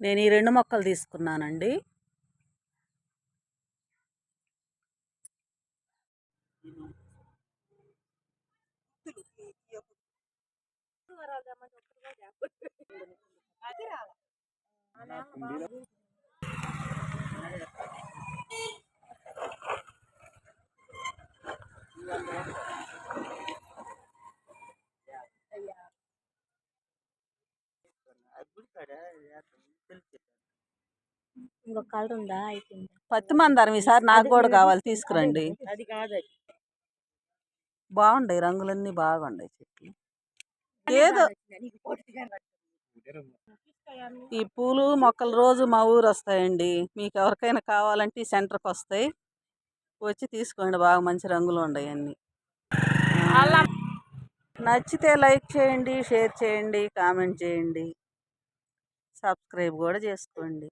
నేను ఈ 2 మొక్కలు తీసుకున్నానండి. ఇంకొక కలర్ ఉందా? అయిపోయింది. పత్తి మందారం ఈసారి నాకు కూడా కావాలి, తీసుకురండి. అది కాదు, బాగుంటాయి, రంగులన్నీ బాగుంటాయి చెట్లు. ఏదో ఈ పూలు మొక్కలు రోజు మా ఊరు వస్తాయండి. మీకు ఎవరికైనా కావాలంటే ఈ సెంటర్కి వస్తాయి, వచ్చి తీసుకోండి. బాగా మంచి రంగులు ఉన్నాయి అన్నీ. నచ్చితే లైక్ చేయండి, షేర్ చేయండి, కామెంట్ చేయండి, సబ్స్క్రైబ్ కూడా చేసుకోండి.